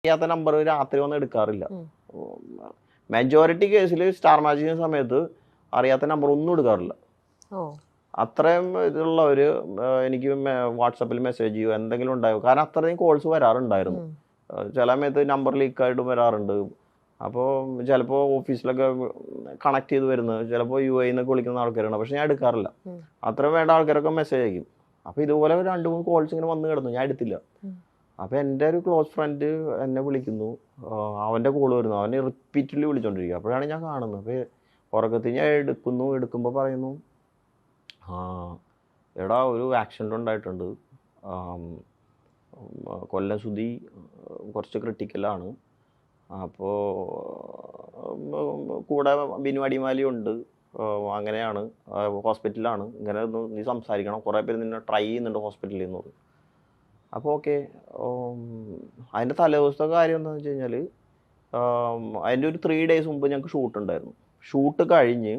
അറിയാത്ത നമ്പർ രാത്രി ഒന്നും എടുക്കാറില്ല. മെജോറിറ്റി കേസിൽ സ്റ്റാർ മാജിക്കുന്ന സമയത്ത് അറിയാത്ത നമ്പർ ഒന്നും എടുക്കാറില്ല. അത്രയും ഇതുള്ളവർ എനിക്ക് വാട്സപ്പിൽ മെസ്സേജ് ചെയ്യുമോ എന്തെങ്കിലും ഉണ്ടായോ, കാരണം അത്രയും കോൾസ് വരാറുണ്ടായിരുന്നു. ചില സമയത്ത് നമ്പർ ലീക്കായിട്ടും വരാറുണ്ട്. അപ്പോൾ ചിലപ്പോൾ ഓഫീസിലൊക്കെ കണക്ട് ചെയ്ത് വരുന്നത് ചിലപ്പോൾ UAE നിന്നൊക്കെ വിളിക്കുന്ന ആൾക്കാരാണ്, പക്ഷെ ഞാൻ എടുക്കാറില്ല. അത്രയും വേണ്ട ആൾക്കാരൊക്കെ മെസ്സേജ് അയക്കും. അപ്പോൾ ഇതുപോലെ 2-3 കോൾസ് ഇങ്ങനെ വന്ന് കിടന്നു, ഞാൻ എടുത്തില്ല. അപ്പോൾ എൻ്റെ ഒരു ക്ലോസ് ഫ്രണ്ട് എന്നെ വിളിക്കുന്നു, അവൻ്റെ കോൾ വരുന്നു, അവനെ റിപ്പീറ്റ്ലി വിളിച്ചോണ്ടിരിക്കുക. അപ്പോഴാണ് ഞാൻ കാണുന്നത്. അപ്പോൾ ഉറക്കത്തിൽ ഞാൻ എടുക്കുമ്പോൾ പറയുന്നു, എടാ ഒരു ആക്സിഡൻ്റ് ഉണ്ടായിട്ടുണ്ട്, കൊല്ലം സുധി കുറച്ച് ക്രിട്ടിക്കലാണ്, അപ്പോൾ കൂടെ ബിനു അടിമാലിയുണ്ട്, അങ്ങനെയാണ്, ഹോസ്പിറ്റലിലാണ്, ഇങ്ങനെ ഒന്ന് നീ സംസാരിക്കണം, കുറേ പേര് നിന്നെ ട്രൈ ചെയ്യുന്നുണ്ട് ഹോസ്പിറ്റലിൽ നിന്ന് പറഞ്ഞു. അപ്പോൾ ഓക്കെ. അതിൻ്റെ തലേദിവസത്തെ കാര്യം എന്താണെന്ന് വെച്ച് കഴിഞ്ഞാൽ അതിൻ്റെ ഒരു 3 days മുമ്പ് ഞങ്ങൾക്ക് ഷൂട്ട് ഉണ്ടായിരുന്നു. ഷൂട്ട് കഴിഞ്ഞ്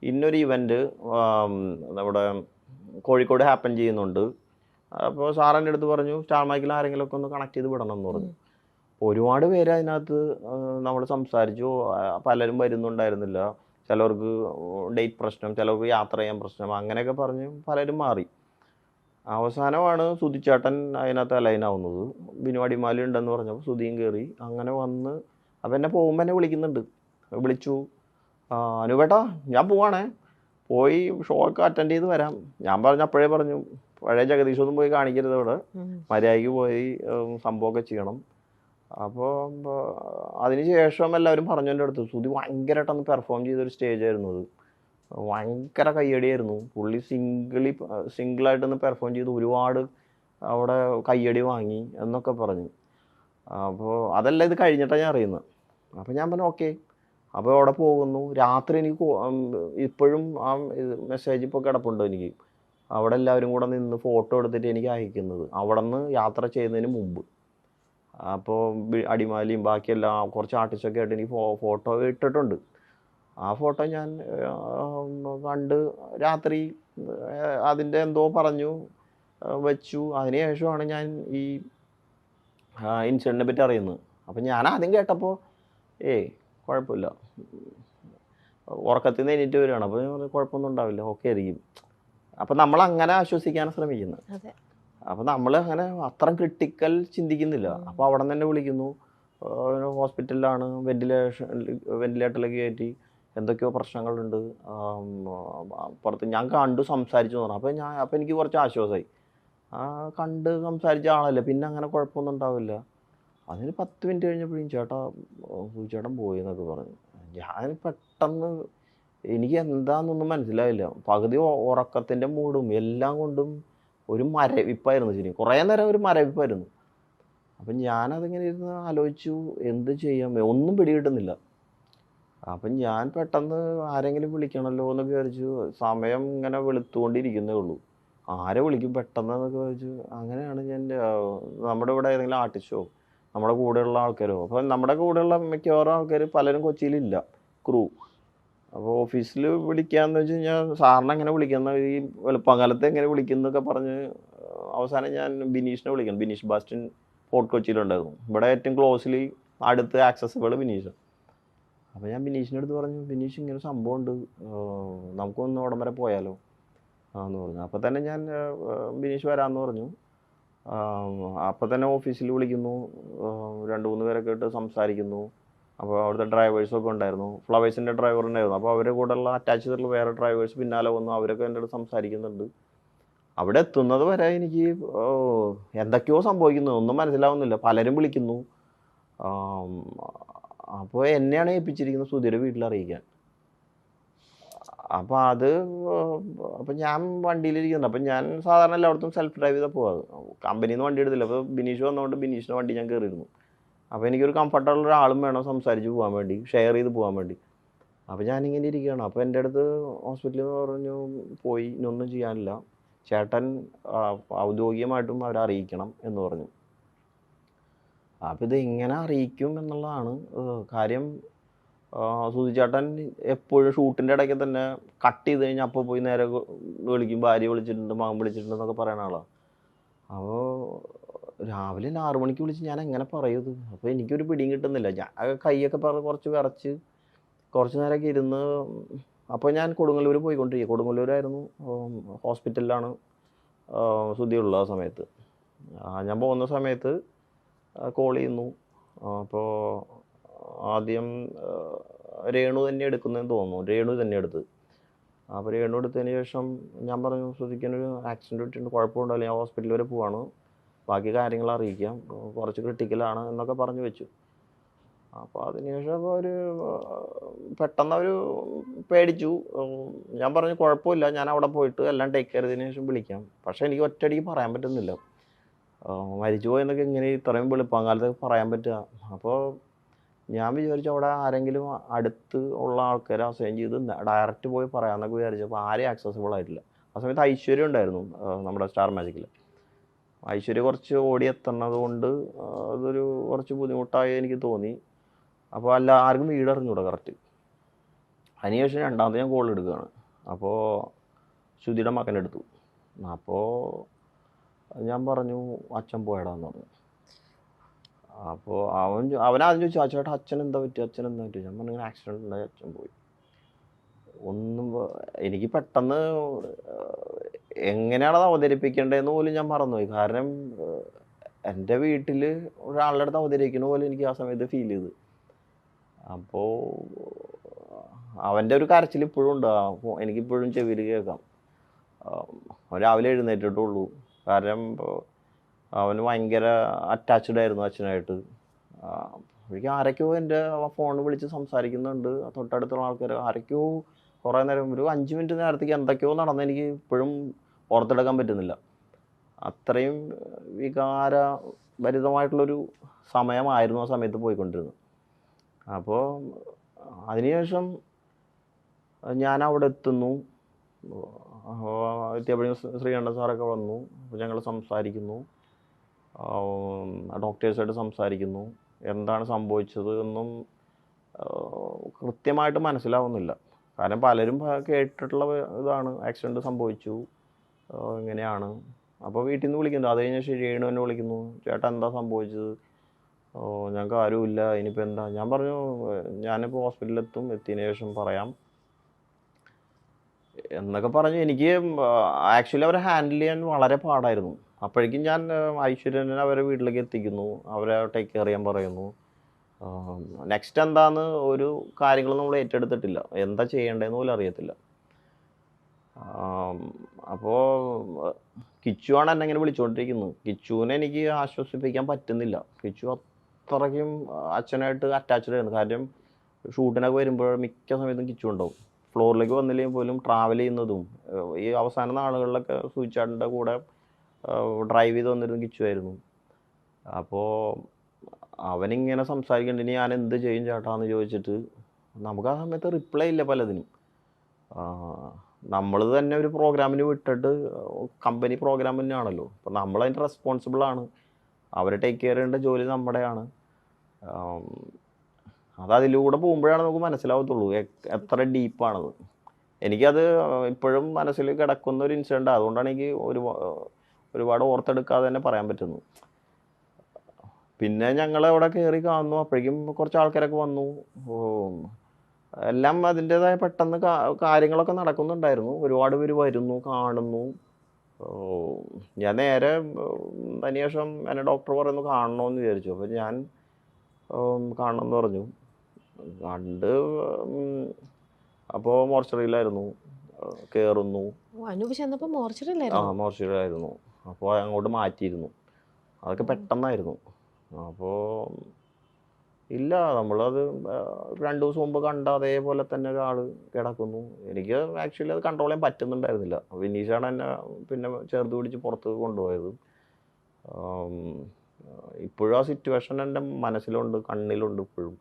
ഇന്നൊരു ഇവൻറ്റ് നമ്മുടെ കോഴിക്കോട് ഹാപ്പൻ ചെയ്യുന്നുണ്ട്. അപ്പോൾ സാറിൻ്റെ അടുത്ത് പറഞ്ഞു സ്റ്റാർ മാജിക്കിൽ ആരെങ്കിലുമൊക്കെ ഒന്ന് കണക്ട് ചെയ്ത് വിടണം എന്ന് പറഞ്ഞു. ഒരുപാട് പേര് അതിനകത്ത് നമ്മൾ സംസാരിച്ചു. പലരും വരുന്നുണ്ടായിരുന്നില്ല, ചിലവർക്ക് ഡേറ്റ് പ്രശ്നം, ചിലവർക്ക് യാത്ര ചെയ്യാൻ പ്രശ്നം, അങ്ങനെയൊക്കെ പറഞ്ഞ് പലരും മാറി. അവസാനമാണ് സുധിച്ചേട്ടൻ അതിനകത്ത് അലൈനാവുന്നത്. ബിനു അടിമാലി ഉണ്ടെന്ന് പറഞ്ഞപ്പോൾ സുധിയും കയറി. അങ്ങനെ വന്ന് അപ്പം എന്നെ പോകുമ്പോൾ എന്നെ വിളിച്ചു, അനുവേട്ടാ ഞാൻ പോവാണേ, പോയി ഷോ ഒക്കെ അറ്റൻഡ് ചെയ്ത് വരാം. ഞാൻ അപ്പോഴേ പറഞ്ഞു പഴയ ജഗദീഷൊന്നും പോയി കാണിക്കരുത്, ഇവിടെ മര്യാദയ്ക്ക് പോയി സംഭവമൊക്കെ ചെയ്യണം. അപ്പോൾ അതിന് ശേഷം എല്ലാവരും പറഞ്ഞു എൻ്റെ അടുത്ത്, സുധി ഭയങ്കരമായിട്ടൊന്ന് പെർഫോം ചെയ്തൊരു സ്റ്റേജായിരുന്നു അത്, ഭയങ്കര കയ്യടിയായിരുന്നു. പുള്ളി സിംഗിളായിട്ടൊന്ന് പെർഫോം ചെയ്ത് ഒരുപാട് അവിടെ കയ്യടി വാങ്ങി എന്നൊക്കെ പറഞ്ഞു. അപ്പോൾ അതെല്ലാം ഇത് കഴിഞ്ഞിട്ടാണ് ഞാൻ അറിയുന്നത്. അപ്പോൾ ഞാൻ പറഞ്ഞു ഓക്കെ. അപ്പോൾ അവിടെ പോകുന്നു. രാത്രി എനിക്ക് ഇപ്പോഴും ആ മെസ്സേജ് ഇപ്പോൾ കിടപ്പുണ്ട് എനിക്ക്. അവിടെ എല്ലാവരും കൂടെ നിന്ന് ഫോട്ടോ എടുത്തിട്ട് എനിക്ക് അയക്കുന്നത്, അവിടെ നിന്ന് യാത്ര ചെയ്യുന്നതിന് മുമ്പ്. അപ്പോൾ അടിമാലിയും ബാക്കിയെല്ലാം കുറച്ച് ആർട്ടിസ്റ്റൊക്കെ ആയിട്ട് എനിക്ക് ഫോട്ടോ ഇട്ടിട്ടുണ്ട്. ആ ഫോട്ടോ ഞാൻ കണ്ട് രാത്രി അതിൻ്റെ എന്തോ പറഞ്ഞു വെച്ചു. അതിനുശേഷമാണ് ഞാൻ ഈ ഇൻസിഡൻറ്റിനെ പറ്റി അറിയുന്നത്. അപ്പം ഞാൻ ആദ്യം കേട്ടപ്പോൾ കുഴപ്പമില്ല, ഉറക്കത്തിൽ നിന്ന് എണീറ്റ് വരികയാണ്, അപ്പോൾ കുഴപ്പമൊന്നും ഉണ്ടാവില്ല, ഓക്കെ ആയിരിക്കും. അപ്പം നമ്മളങ്ങനെ ആശ്വസിക്കാനാണ് ശ്രമിക്കുന്നത്. അപ്പം നമ്മൾ അങ്ങനെ അത്രയും ക്രിട്ടിക്കൽ ചിന്തിക്കുന്നില്ല. അപ്പോൾ അവിടെ നിന്ന് തന്നെ വിളിക്കുന്നു, ഹോസ്പിറ്റലിലാണ്, വെന്റിലേറ്ററിലേക്ക് കയറ്റി, എന്തൊക്കെയോ പ്രശ്നങ്ങളുണ്ട്, പുറത്ത് ഞാൻ കണ്ടു സംസാരിച്ചു എന്ന് പറഞ്ഞു. അപ്പോൾ എനിക്ക് കുറച്ച് ആശ്വാസമായി. കണ്ട് സംസാരിച്ച ആളല്ലേ, പിന്നെ അങ്ങനെ കുഴപ്പമൊന്നും ഉണ്ടാവില്ല. അതിന് 10 മിനിറ്റ് കഴിഞ്ഞപ്പോഴും ചേട്ടൻ പോയി എന്നൊക്കെ പറഞ്ഞു. ഞാൻ പെട്ടെന്ന് എനിക്ക് എന്താണെന്നൊന്നും മനസ്സിലായില്ല. പകുതി ഉറക്കത്തിൻ്റെ മൂടും എല്ലാം കൊണ്ടും ഒരു മരവിപ്പായിരുന്നു. ശരി, കുറേ നേരം ഒരു മരവിപ്പായിരുന്നു. അപ്പം ഞാനതിങ്ങനെ ഇരുന്ന് ആലോചിച്ചു എന്ത് ചെയ്യാം, ഒന്നും പിടികിട്ടുന്നില്ല. അപ്പം ഞാൻ പെട്ടെന്ന് ആരെങ്കിലും വിളിക്കണമല്ലോ എന്നൊക്കെ വിചാരിച്ചു. സമയം ഇങ്ങനെ വെളുത്തുകൊണ്ടിരിക്കുന്നേ ഉള്ളൂ, ആരെ വിളിക്കും പെട്ടെന്ന് എന്നൊക്കെ വിചാരിച്ചു. അങ്ങനെയാണ് ഞാൻ നമ്മുടെ ഇവിടെ ഏതെങ്കിലും ആർട്ടിസ്റ്റോ നമ്മുടെ കൂടെയുള്ള ആൾക്കാരോ, അപ്പോൾ നമ്മുടെ കൂടെയുള്ള മിക്കവാറും ആൾക്കാർ പലരും കൊച്ചിയിലില്ല, ക്രൂ. അപ്പോൾ ഓഫീസിൽ വിളിക്കാമെന്ന് വെച്ച് കഴിഞ്ഞാൽ സാറിനെ എങ്ങനെ വിളിക്കുന്ന, ഈ വെളുപ്പകാലത്ത് എങ്ങനെ വിളിക്കുന്നൊക്കെ പറഞ്ഞ് അവസാനം ഞാൻ ബിനീഷിനെ വിളിക്കണം. ബിനീഷ് ബാസ്റ്റിൻ ഫോർട്ട് കൊച്ചിയിലുണ്ടായിരുന്നു. ഇവിടെ ഏറ്റവും ക്ലോസ്ലി അടുത്ത് ആക്സസിബിൾ ബിനീഷ്. അപ്പോൾ ഞാൻ ബിനീഷിൻ്റെ അടുത്ത് പറഞ്ഞു, ബിനീഷ് ഇങ്ങനെ സംഭവം ഉണ്ട്, നമുക്കൊന്ന് അവിടം വരെ പോയാലോ എന്ന് പറഞ്ഞു. അപ്പോൾ തന്നെ ഞാൻ ബിനീഷ് വരാമെന്ന് പറഞ്ഞു. അപ്പോൾ തന്നെ ഓഫീസിൽ വിളിക്കുന്നു, 2-3 പേരൊക്കെ ഇട്ട് സംസാരിക്കുന്നു. അപ്പോൾ അവിടുത്തെ ഡ്രൈവേഴ്സൊക്കെ ഉണ്ടായിരുന്നു, ഫ്ലവേഴ്സിൻ്റെ ഡ്രൈവർ ഉണ്ടായിരുന്നു. അപ്പോൾ അവരുടെ കൂടെയുള്ള അറ്റാച്ച് ചെയ്തിട്ടുള്ള വേറെ ഡ്രൈവേഴ്സ് പിന്നാലെ വന്നു, അവരൊക്കെ എൻ്റെ അടുത്ത് സംസാരിക്കുന്നുണ്ട്. അവിടെ എത്തുന്നത് വരെ എനിക്ക് എന്തൊക്കെയോ സംഭവിക്കുന്നു, ഒന്നും മനസ്സിലാവുന്നില്ല. പലരും വിളിക്കുന്നു. അപ്പോൾ എന്നെയാണ് ഏൽപ്പിച്ചിരിക്കുന്നത് സുധിയുടെ വീട്ടിൽ അറിയിക്കാൻ. അപ്പോൾ അപ്പം ഞാൻ വണ്ടിയിലിരിക്കുന്നുണ്ട്. അപ്പം ഞാൻ സാധാരണ എല്ലായിടത്തും സെൽഫ് ഡ്രൈവ് ചെയ്താൽ പോകാറ്, കമ്പനിയിൽ നിന്ന് വണ്ടി എടുത്തില്ല. അപ്പോൾ ബിനീഷ് വന്നതുകൊണ്ട് ബിനീഷിൻ്റെ വണ്ടി ഞാൻ കയറിയിരുന്നു. അപ്പോൾ എനിക്കൊരു കംഫർട്ടബിൾ ഒരാളും വേണം സംസാരിച്ച് പോകാൻ വേണ്ടി, ഷെയർ ചെയ്ത് പോകാൻ വേണ്ടി. അപ്പോൾ ഞാനിങ്ങനെ ഇരിക്കുകയാണ്. അപ്പോൾ എൻ്റെ അടുത്ത് ഹോസ്പിറ്റലിൽ നിന്ന് പറഞ്ഞു, പോയി ഇനൊന്നും ചെയ്യാനില്ല, ചേട്ടൻ ഔദ്യോഗികമായിട്ടും അവരെ അറിയിക്കണം എന്ന് പറഞ്ഞു. അപ്പോൾ ഇത് എങ്ങനെ അറിയിക്കും എന്നുള്ളതാണ് കാര്യം. സുധിച്ചേട്ടൻ എപ്പോഴും ഷൂട്ടിൻ്റെ ഇടയ്ക്ക് തന്നെ കട്ട് ചെയ്ത് കഴിഞ്ഞാൽ അപ്പോൾ പോയി നേരെ വിളിക്കും, ഭാര്യ വിളിച്ചിട്ടുണ്ട്, മകൻ വിളിച്ചിട്ടുണ്ട് എന്നൊക്കെ പറയുന്ന ആളാണ്. അപ്പോൾ രാവിലെ 6 മണിക്ക് വിളിച്ച് ഞാൻ എങ്ങനെ പറയും ഇത്? അപ്പോൾ എനിക്കൊരു പിടിയും കിട്ടുന്നില്ല. ഞാൻ കൈയൊക്കെ കുറച്ച് വിറച്ച് കുറച്ച് നേരമൊക്കെ ഇരുന്ന് അപ്പോൾ ഞാൻ കൊടുങ്ങല്ലൂർ പോയിക്കൊണ്ടിരിക്കുക. കൊടുങ്ങല്ലൂരായിരുന്നു ഹോസ്പിറ്റലിലാണ് ശ്രുതിയുള്ളത് ആ സമയത്ത്. ഞാൻ പോകുന്ന സമയത്ത് കോൾ ചെയ്യുന്നു. അപ്പോൾ ആദ്യം രേണു തന്നെ എടുക്കുന്നതെന്ന് തോന്നുന്നു. രേണു തന്നെ എടുത്ത്. അപ്പോൾ രേണു എടുത്തതിന് ശേഷം ഞാൻ പറഞ്ഞു ശ്രുതിക്കൊരു ആക്സിഡൻറ്റ് പറ്റിയിട്ടുണ്ട്, കുഴപ്പമുണ്ടല്ലോ, ഞാൻ ഹോസ്പിറ്റൽ വരെ പോവാണ്, ബാക്കി കാര്യങ്ങൾ അറിയിക്കാം, കുറച്ച് ക്രിട്ടിക്കലാണ് എന്നൊക്കെ പറഞ്ഞു വെച്ചു. അപ്പോൾ അതിനുശേഷം ഒരു പെട്ടെന്ന് അവർ പേടിച്ചു. ഞാൻ പറഞ്ഞു കുഴപ്പമില്ല, ഞാൻ അവിടെ പോയിട്ട് എല്ലാം ടേക്ക് കെയർ ചെയ്തതിന് ശേഷം വിളിക്കാം. പക്ഷേ എനിക്ക് ഒറ്റയടിക്ക് പറയാൻ പറ്റുന്നില്ല. മരിച്ചു പോയെന്നൊക്കെ ഇങ്ങനെ ഇത്രയും വെളുപ്പാങ്കാലത്ത് പറയാൻ പറ്റുക. അപ്പോൾ ഞാൻ വിചാരിച്ചു അവിടെ ആരെങ്കിലും അടുത്ത് ഉള്ള ആൾക്കാരെ അസൈൻ ചെയ്ത് ഡയറക്റ്റ് പോയി പറയാമെന്നൊക്കെ വിചാരിച്ചപ്പോൾ ആരെയും ആക്സസിബിൾ ആയിട്ടില്ല. ആ സമയത്ത് ഐശ്വര്യ ഉണ്ടായിരുന്നു നമ്മുടെ സ്റ്റാർ മാജിക്കിൽ. ഐശ്വര്യ കുറച്ച് ഓടിയെത്തുന്നത് കൊണ്ട് അതൊരു കുറച്ച് ബുദ്ധിമുട്ടായി എനിക്ക് തോന്നി. അപ്പോൾ ആർക്കും വീട് അറിഞ്ഞൂടാ കറക്റ്റ്. അതിനുശേഷം രണ്ടാമത് ഞാൻ കോൾ എടുക്കുകയാണ്. അപ്പോൾ ശ്രുതിയുടെ മകനെടുത്തു. അപ്പോൾ ഞാൻ പറഞ്ഞു അച്ഛൻ പോയടാന്ന് പറഞ്ഞു. അപ്പോൾ അവനാദ്യം ചോദിച്ചു ചേട്ടാ അച്ഛൻ എന്താ പറ്റുക, അച്ഛൻ എന്താ പറ്റുക? ഞാൻ പറഞ്ഞു ഇങ്ങനെ ആക്സിഡൻറ്റ് ഉണ്ടായി, അച്ഛൻ പോയി. ഒന്നും എനിക്ക് പെട്ടെന്ന് എങ്ങനെയാണത് അവതരിപ്പിക്കേണ്ടതെന്ന് പോലും ഞാൻ മറന്നുപോയി. കാരണം എൻ്റെ വീട്ടിൽ ഒരാളുടെ അടുത്ത് അവതരിക്കുന്ന പോലെ എനിക്ക് ആ സമയത്ത് ഫീൽ ചെയ്തു. അപ്പോൾ അവൻ്റെ ഒരു കരച്ചിൽ ഇപ്പോഴും ഉണ്ട്, എനിക്കിപ്പോഴും ചെവിയിൽ കേൾക്കാം. രാവിലെ എഴുന്നേറ്റിട്ടുള്ളൂ. കാരണം അവന് ഭയങ്കര അറ്റാച്ച്ഡ് ആയിരുന്നു അച്ഛനായിട്ട്. എനിക്ക് ആരൊക്കെയോ എൻ്റെ ഫോൺ വിളിച്ച് സംസാരിക്കുന്നുണ്ട്, തൊട്ടടുത്തുള്ള ആൾക്കാർ ആരൊക്കെയോ കുറേ നേരം, ഒരു 5 മിനിറ്റ് നേരത്തേക്ക് എന്തൊക്കെയോ നടന്ന് എനിക്ക് ഇപ്പോഴും ഓർത്തെടുക്കാൻ പറ്റുന്നില്ല. അത്രയും വികാരഭരിതമായിട്ടുള്ളൊരു സമയമായിരുന്നു ആ സമയത്ത് പോയിക്കൊണ്ടിരുന്നത്. അപ്പോൾ അതിനുശേഷം ഞാൻ അവിടെ എത്തുന്നു. എത്തിയപ്പോഴും ശ്രീകണ്ഠൻ സാറൊക്കെ വന്നു. അപ്പോൾ ഞങ്ങൾ സംസാരിക്കുന്നു, ഡോക്ടേഴ്സായിട്ട് സംസാരിക്കുന്നു. എന്താണ് സംഭവിച്ചത് എന്നും കൃത്യമായിട്ട് മനസ്സിലാവുന്നില്ല. കാരണം പലരും കേട്ടിട്ടുള്ള ഇതാണ്, ആക്സിഡൻറ്റ് സംഭവിച്ചു ഇങ്ങനെയാണ്. അപ്പോൾ വീട്ടിൽ നിന്ന് വിളിക്കുന്നു. അത് കഴിഞ്ഞ് രേണു എന്നെ വിളിക്കുന്നു, ചേട്ടാ എന്താ സംഭവിച്ചത്? ഞങ്ങൾക്ക് ആരുമില്ല, ഇനിയിപ്പോൾ എന്താ? ഞാൻ പറഞ്ഞു ഞാനിപ്പോൾ ഹോസ്പിറ്റലിലെത്തും, എത്തിയതിന് ശേഷം പറയാം എന്നൊക്കെ പറഞ്ഞു. എനിക്ക് ആക്ച്വലി അവരെ ഹാൻഡിൽ ചെയ്യാൻ വളരെ പാടായിരുന്നു. അപ്പോഴേക്കും ഞാൻ ഐശ്വര്യനെ അവരെ വീട്ടിലേക്ക് എത്തിക്കുന്നു, അവരെ ടേക്ക് കെയർ ചെയ്യാൻ പറയുന്നു. നെക്സ്റ്റ് എന്താന്ന് ഒരു കാര്യങ്ങളും നമ്മൾ ഏറ്റെടുത്തിട്ടില്ല, എന്താ ചെയ്യേണ്ടതെന്ന് പോലും അറിയത്തില്ല. അപ്പോൾ കിച്ചുവാണ് എന്നെ ഇങ്ങനെ വിളിച്ചുകൊണ്ടിരിക്കുന്നത്. കിച്ചുവിനെ എനിക്ക് ആശ്വസിപ്പിക്കാൻ പറ്റുന്നില്ല. കിച്ചു അത്രയ്ക്കും അച്ഛനായിട്ട് അറ്റാച്ച്ഡ് ആയിരുന്നു. കാര്യം ഷൂട്ടിനൊക്കെ വരുമ്പോൾ മിക്ക സമയത്തും കിച്ചു ഉണ്ടാവും. ഫ്ലോറിലേക്ക് വന്നില്ലെങ്കിൽ പോലും ട്രാവൽ ചെയ്യുന്നതും ഈ അവസാന നാളുകളിലൊക്കെ സൂചിച്ചാടിൻ്റെ കൂടെ ഡ്രൈവ് ചെയ്ത് വന്നിരുന്ന കിച്ചുവായിരുന്നു. അപ്പോൾ അവനിങ്ങനെ സംസാരിക്കേണ്ട ഇനി ഞാൻ എന്ത് ചെയ്യും ചേട്ടാന്ന് ചോദിച്ചിട്ട് നമുക്ക് ആ സമയത്ത് റിപ്ലൈ ഇല്ല പലതിനും. നമ്മൾ തന്നെ ഒരു പ്രോഗ്രാമിന് വിട്ടിട്ട് കമ്പനി പ്രോഗ്രാം തന്നെയാണല്ലോ, അപ്പോൾ നമ്മളതിൻ്റെ റെസ്പോൺസിബിളാണ്. അവരെ ടേക്ക് കെയർ ചെയ്യേണ്ട ജോലി നമ്മുടെയാണ്. അതിലൂടെ പോകുമ്പോഴാണ് നമുക്ക് മനസ്സിലാവത്തുള്ളൂ എത്ര ഡീപ്പാണത്. എനിക്കത് ഇപ്പോഴും മനസ്സിൽ കിടക്കുന്ന ഒരു ഇൻസിഡൻ്റ്. അതുകൊണ്ടാണ് എനിക്ക് ഒരുപാട് ഓർത്തെടുക്കാതെ തന്നെ പറയാൻ പറ്റുന്നത്. പിന്നെ ഞങ്ങൾ അവിടെ കയറി കാണുന്നു. അപ്പോഴേക്കും കുറച്ച് ആൾക്കാരൊക്കെ വന്നു. എല്ലാം അതിൻ്റേതായ പെട്ടെന്ന് കാര്യങ്ങളൊക്കെ നടക്കുന്നുണ്ടായിരുന്നു. ഒരുപാട് പേര് വരുന്നു, കാണുന്നു. ഞാൻ നേരെ അതിനുശേഷം എന്നെ ഡോക്ടർ പറയുന്നു കാണണമെന്ന് വിചാരിച്ചു. അപ്പോൾ ഞാൻ കാണണമെന്ന് പറഞ്ഞു. കണ്ട് അപ്പോൾ മോർച്ചറിയിലായിരുന്നു, കയറുന്നു. മോർച്ചറിയിലായിരുന്നു. അപ്പോൾ അങ്ങോട്ട് മാറ്റിയിരുന്നു. അതൊക്കെ പെട്ടെന്നായിരുന്നു. അപ്പോൾ ഇല്ല, നമ്മളത് 2 ദിവസം മുമ്പ് കണ്ട അതേപോലെ തന്നെ ഒരാൾ കിടക്കുന്നു. എനിക്ക് ആക്ച്വലി അത് കൺട്രോൾ ചെയ്യാൻ പറ്റുന്നുണ്ടായിരുന്നില്ല. വിനീഷാണ് എന്നെ പിന്നെ ചേർത്ത് പിടിച്ച് പുറത്ത് കൊണ്ടുപോയത്. ഇപ്പോഴും ആ സിറ്റുവേഷൻ എൻ്റെ മനസ്സിലുണ്ട്, കണ്ണിലുണ്ട് ഇപ്പോഴും.